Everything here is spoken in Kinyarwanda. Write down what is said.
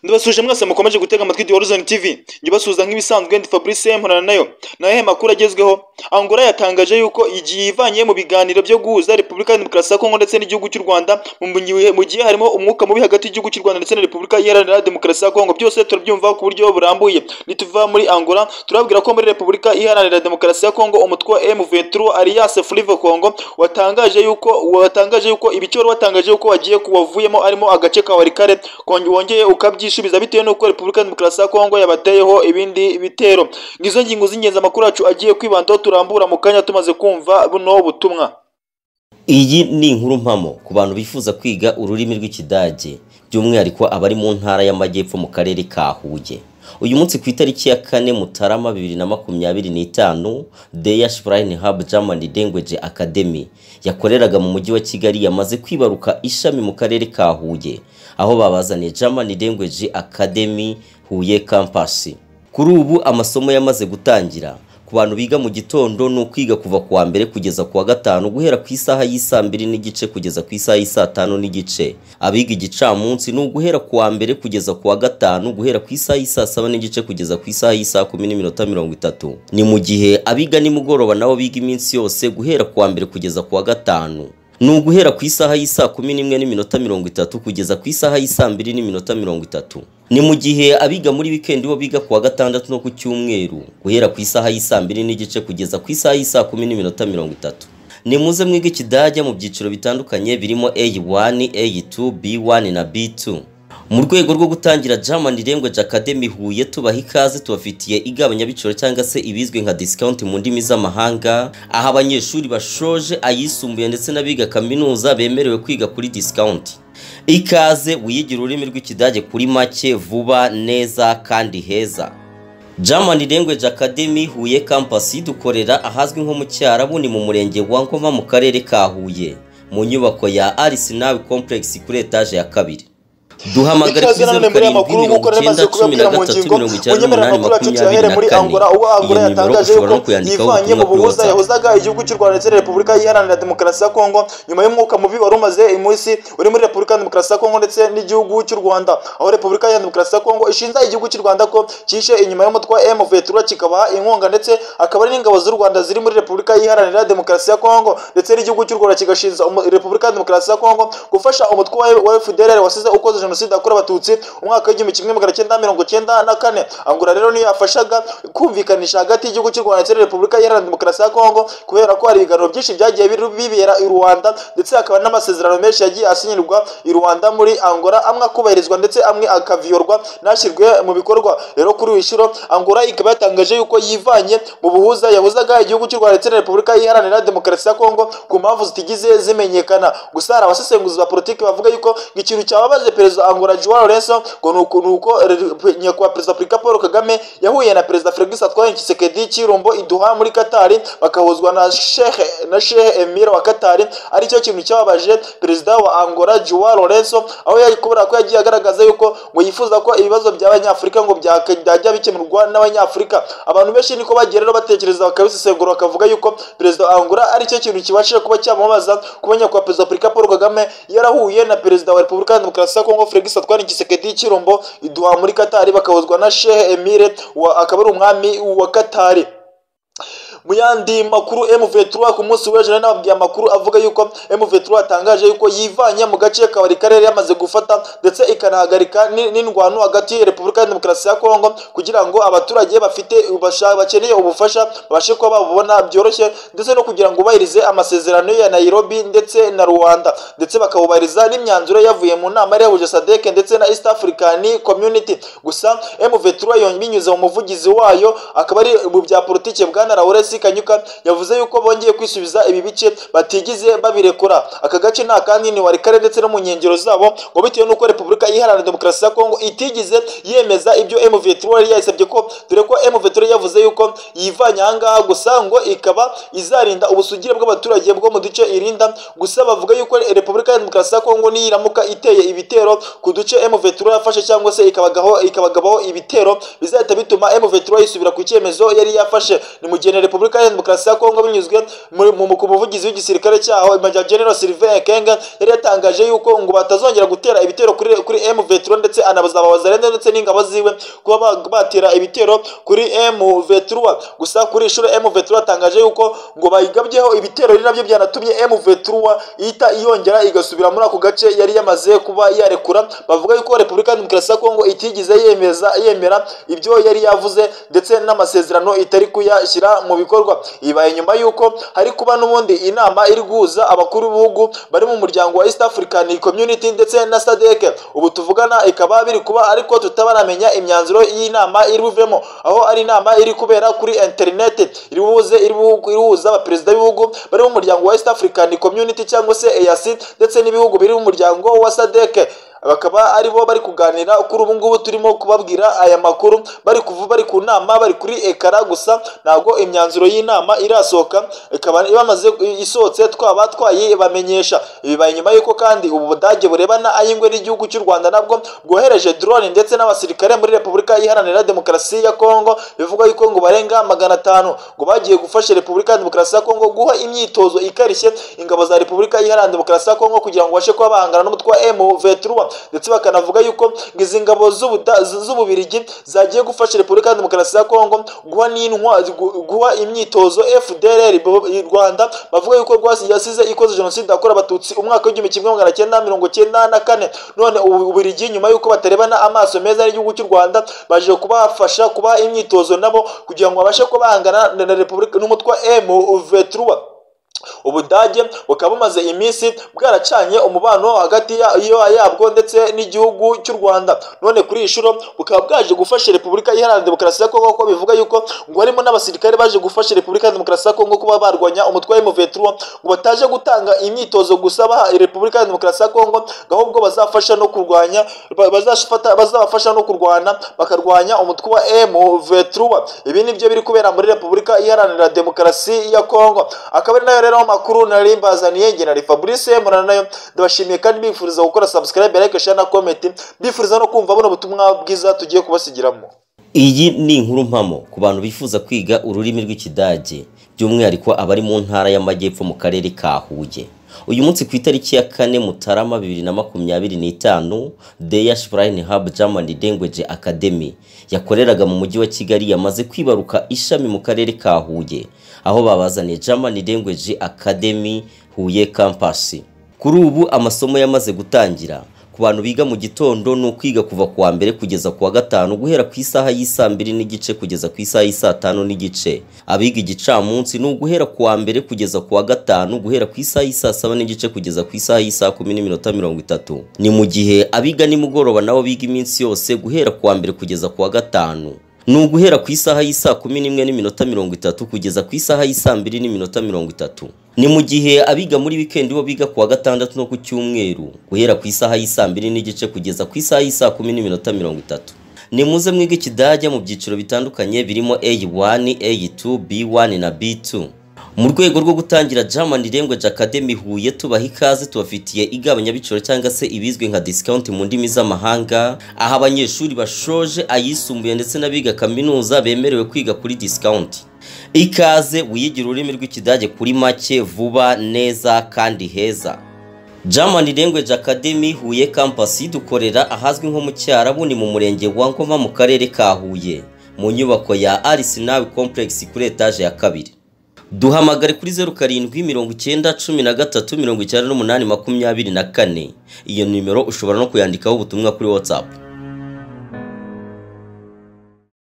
Ndabasuje mwese mukomeje gutega amatwi The Horizon TV. Ngibasuza nk'ibisanzwe ndi Fabrice Mporana nayo. Nahe makuru agezweho. Angola yatangaje yuko igiye ivanye mu biganiro byo guhuza Repubulika ya Demokarasi ya Kongo ndetse n'igihugu cy'u Rwanda mu gihe harimo umwuka mubi hagati y'igihugu cy'u Rwanda ndetse na Repubulika Iharanira Demokarasi ya Kongo. Byose turabyumva ku buryo burambuye. Nituva muri Angola turabwira ko muri Repubulika Iharanira Demokarasi ya Kongo umutwe wa M23 Alliance Fleuve Congo watangaje yuko ibicyo watangaje yuko wagiye kuwavuyemo arimo agace ka Walikare wongeye ukabyishubiza bitewe nuko Repubulika ya Demokarasi ya Kongo yabateyeho ibindi bitero. Ngizo ngingo z'ingenzi amakuru yacu agiye kwibandaho turambura mu kanya tumaze kumva buno butumwa. Iyi ni inkuru mpamo ku bantu bifuza kwiga ururimi rw'Ikidage by'umwihariko abari mu ntara y'Amajyepfo mu karere ka Huye. Uyu munsi ku itariki ya 4 Mutarama 2025 Der Sprachenhub German Language Academy yakoreraga mu mujyi wa Kigali yamaze kwibaruka ishami mu karere ka Huye aho babazaniye German Language Academy Huye Campus. Kuri ubu amasomo yamaze gutangira ku bantu biga mu gitondo no kwiga kuva kuwa mbere kugeza kuwa gatanu guhera ku isaha y'isa 2 n'igice kugeza ku isaha y'isa 5 n'igice. Abiga igicamunsi no guhera kuwa mbere kugeza kuwa gatanu guhera ku isaha y'isa 7 n'igice kugeza ku isaha y'isa 10:30. Ni mu gihe abiga nimugoroba nabo biga iminsi yose guhera kuwa mbere kugeza kuwa gatanu. No guhera ku isaha y'isa 11:30 kugeza ku isaha y'isa 2:30. Ni mu gihe abiga muri weekend bo biga kuwa gatandatu no ku cyumweru guhera ku isaha y'isa 2 n'igice kugeza ku isaha y'isa 10:30. Ni muze mwiga Ikidage mu byiciro bitandukanye birimo A1, A2, B1 na B2. Mu rwego rwo gutangira German Language Academy Huye tubaha ikaze tubafitiye igabanyabiciro cyangwa se ibizwe nka discount mu ndimi z'amahanga aho abanyeshuri bashoje ayisumbuye ndetse n'abiga kaminuza bemerewe kwiga kuri discount. Ikaze wiyigira ururimi rw'Ikidage kuri make vuba neza kandi heza. German Language Academy Huye Campus dukorera ahazwi nko mu Cyarabu ni mu murenge wa Ngoma mu karere ka Huye mu nyubako ya Arsenal Complex kuri etage ya 2. Duhamagara kwizeru karindwi makuru nk'uko namaze kubabwira mu ngingo unyemera amakuru yacu cyahere muri Angola uwo Angola yatangaje yuko yivanye mu buhuza yahozaga igihugu cy'u Rwanda ndetse na Repubulika Iharanira Demokarasi ya Kongo nyuma y'umwuka mubi wari umaze imunsi uri muri Repubulika ya Demokarasi ya Kongo ndetse n'igihugu cy'u Rwanda aho Repubulika ya Demokarasi ya Kongo ishinza igihugu cy'u Rwanda ko kishe inyuma y'umutwe wa M23 kikabaha inkunga ndetse akaba ari n'ingabo z'u Rwanda ziri muri Repubulika Iharanira Demokarasi ya Kongo ndetse n'igihugu cy'u Rwanda kigashinza Repubulika ya Demokarasi ya Kongo gufasha umutwe wa FDLR wasize ukoze jenoside akora abatutsi umwaka w'1994. Angola rero niyo yafashaga kumvikanisha hagati y'igihugu cy'u Rwanda ndetse na Repubulika Iharanira Demokarasi ya Kongo kubera ko hari ibiganiro byinshi byagiye bibera i Rwanda ndetse hakaba n'amasezerano menshi yagiye asinyirwa i Rwanda muri Angola amwe akubahirizwa ndetse amwe akaviyorwa nashyirwe mu bikorwa. Rero kuri wishiro Angola ikaba yatangaje yuko yivanye mu buhuza yahuzaga igihugu cy'u Rwanda ndetse na Repubulika Iharanira Demokarasi ya Kongo ku mpamvu zitigize zimenyekana. Gusa hari abasesenguzi ba politiki bavuga yuko ikintu cyababaje perezida Angola Joao Lourenço ngo nuko nyakubahwa perezida Afurika Paul Kagame yahuye na perezida Félix Antoine Tshisekedi Chilombo iduha muri Qatar bakahuzwa na Sheikh Emir wa Qatar. Ari cyo kintu cyababaje perezida wa Angola Joao Lourenço aho yakubura ko yagiye agaragaza yuko ngo yifuza ko ibibazo by'abanyafurika ngo byajya bikemurwa n'abanyafurika. Abantu benshi niko bagiye rero batekereza bakabisesengura bakavuga yuko perezida wa Angola ari cyo kintu kibashije kuba cyamubaza kubanya kwa perezida Afurika Paul Kagame yarahuye na perezida wa Repubulika ya Demokarasi ya Kongo Félix Antoine Tshisekedi Chilombo iduha muri Qatar bakahuzwa na Sheikh Emir akaba ari umwami wa Qatar. Muyandi makuru M23 ku munsi w'ejo nababwiye amakuru avuga yuko M23 atangaje yuko yivanye mu gace ka Walikare yamaze gufata ndetse ikanahagarika n'indwano hagati ya Repubulika ya Demokarasi ya Kongo kugira ngo abaturage bakeneye ubufasha babashe kuba babona byoroshye ndetse no kugira ngo bayirize amasezerano ya Nairobi ndetse na Rwanda ndetse bakabubariza n'imyanzuro yavuye mu nama yahuje SADC ndetse na East African Community. Gusa M23 binyuze mu muvugizi wayo akaba ari mu bya politike bwana Laurence Kanyuka yavuze yuko bongeye kwisubiza ibi bice batigize babirekura. Aka gace nta kandi ni Walikare ndetse no mu nkengero zabo ngo bitewe nuko Repubulika Iharanira Demokarasi ya Kongo itigize yemeza ibyo M23 yari yasabye ko dore ko M23 yavuze yuko yivanye ahangaha gusa ngo ikaba izarinda ubusugire bw'abaturage bwo mu duce irinda. Gusa bavuga yuko Repubulika ya Demokarasi ya Kongo niyiramuka iteye ibitero ku duce M23 yafashe cyangwa se ikabagabaho ibitero bizahita bituma M23 yisubira ku cyemezo yari yafashe. Ni mu gihe Repubulika ya Demokarasi ya Kongo binyuzwe mu muvugizi w'igisirikare cyaho Major General Sylvain Ekenge yari yatangaje yuko ngo batazongera gutera ibitero kuri M23 ndetse anabaza abazarende ndetse n'ingabo ziwe kuba batera ibitero kuri M23. Gusa kuri ishuro M23 yatangaje yuko ngo bayigabyeho ibitero ari nabyo byanatumye M23 ihita iyongera igasubira muri ako gace yari yamaze kuba yarekura. Bavuga yuko Repubulika ya Demokarasi ya Kongo itigize yemera ibyo yari yavuze ndetse n'amasezerano itari kuyashyira mu bikorwa. Ibaye nyuma yuko hari kuba n'ubundi inama iri guhuza abakuru b'ibihugu bari mu muryango wa East African Community ndetse na SADC. Ubu tuvugana ikaba biri kuba ariko tutabaramenya imyanzuro y'inama iri buvemo, aho ari inama iri kubera kuri internet iri buhuza abaperezida b'ibihugu bari mu muryango wa East African Community cyangwa se EAC ndetse n'ibihugu biri mu muryango wa SADC. Bakaba aribo bari kuganira kuri ubu ngubu turimo kubabwira aya makuru, bari ku nama, bari kuri ekara. Gusa ntabwo imyanzuro y'inama irasohoka, ikaba bamaze isohotse twaba twayibamenyesha. Bibaye nyuma yuko kandi ubu Budage burebana ayingwe n'igihugu cy'u Rwanda nabwo bwohereje drone ndetse n'abasirikare muri Repubulika Iharanira Demokarasi ya Kongo. Bivuga yuko ngo barenga 500 ngo bagiye gufasha Repubulika ya Demokarasi ya Kongo guha imyitozo ikarishye ingabo za Repubulika Iharanira Demokarasi ya Kongo kugira ngo bashe kuba bahangana n'umutwe wa M23. Ndetse bakanavuga yuko izi ngabo z'Ububirigi zagiye gufasha Repubulika ya Demokarasi ya Kongo guha imyitozo FDLR Rwanda. Bavuga yuko yasize ikoze jenoside yakorewe Abatutsi umwaka w'1994. None Ububirigi nyuma yuko batarebana amaso meza n'igihugu cy'u Rwanda baje kubafasha kuba imyitozo nabo kugira ngo babashe kubahangana na Repubulika n'umutwe M23. Ubudage bukaba bumaze iminsi bwaracanye umubano hagati yabwo ndetse n'igihugu cy'u Rwanda. None kuri ishuro bukaba bwaje gufasha Repubulika Iharanira Demokarasi ya Kongo, ko bivuga yuko ngo harimo n'abasirikare baje gufasha Repubulika ya Demokarasi ya Kongo kuba barwanya umutwe wa M23, ngo bataje gutanga imyitozo gusa baha Repubulika ya Demokarasi ya Kongo, ahubwo bazafasha no kurwanya bazabafasha no kurwana bakarwanya umutwe wa M23. Ibi nibyo biri kubera muri Repubulika Iharanira Demokarasi ya Kongo. Akaba ari nayo rero makuru nari mbazaniye. Nge nari Fabrice Murana, nayo ndabashimiye kandi bifuriza gukora subscribe, like, share na comment, bifuriza no kumva buno butumwa bwiza tugiye kubasigiramo. Iyi ni inkuru mpamo ku bantu bifuza kwiga ururimi rw'Ikidage, by'umwihariko abari mu ntara y'Amajyepfo mu karere ka Huye. Uyu munsi ku itariki ya 4 Mutarama 2025, Der Sprechen Hub German Language Academy yakoreraga mu mujyi wa Kigali yamaze kwibaruka ishami mu karere ka Huye, aho babazaniye German Language Academy Huye Campus. Kuri ubu amasomo yamaze gutangira. Ku bantu biga mu gitondo no kwiga kuva kuwa mbere kugeza kuwa gatanu guhera ku isaha y'isambiri n'igice kugeza ku isaha y'isatanu n'igice. Abiga igicamunsi no guhera kuwa mbere kugeza kuwa gatanu guhera ku isaha y'isasaba n'igice kugeza ku isaha y'isa 10:30. Ni mu gihe abiga nimugoroba nabo biga iminsi yose guhera kuwa mbere kugeza kuwa gatanu. Ni guhera ku isaha y'isa 11:30 kugeza ku isaha y'isambiri n'iminota 30. Ni mu gihe abiga muri weekend bo biga kuwa gatandatu no ku cyumweru guhera ku isaha y'isambiri n'igice kugeza ku isaha y'isa 10:30. Ni muze mwiga Ikidage mu byiciro bitandukanye birimo A1, A2, B1 na B2. Mu rwego rwo gutangira German Language Academy Huye tubaha ikaze, tubafitiye igabanyabiciro cyangwa se ibizwe nka discount mu ndimi z'amahanga, aho abanyeshuri bashoje ayisumbuye ndetse n'abiga kaminuza bemerewe kwiga kuri discount. Ikaze wiyigira ururimi rw'Ikidage kuri make, vuba, neza kandi heza. German Language Academy Huye Campus dukorera ahazwi nko mu Cyarabu, ni mu murenge wa Ngoma mu karere ka Huye, mu nyubako ya Arsenal Complex kuri etage ya 2. Duhamagare kuri 0790139824. Iyo nimero ushobora no kuyandikaho ubutumwa kuri WhatsApp.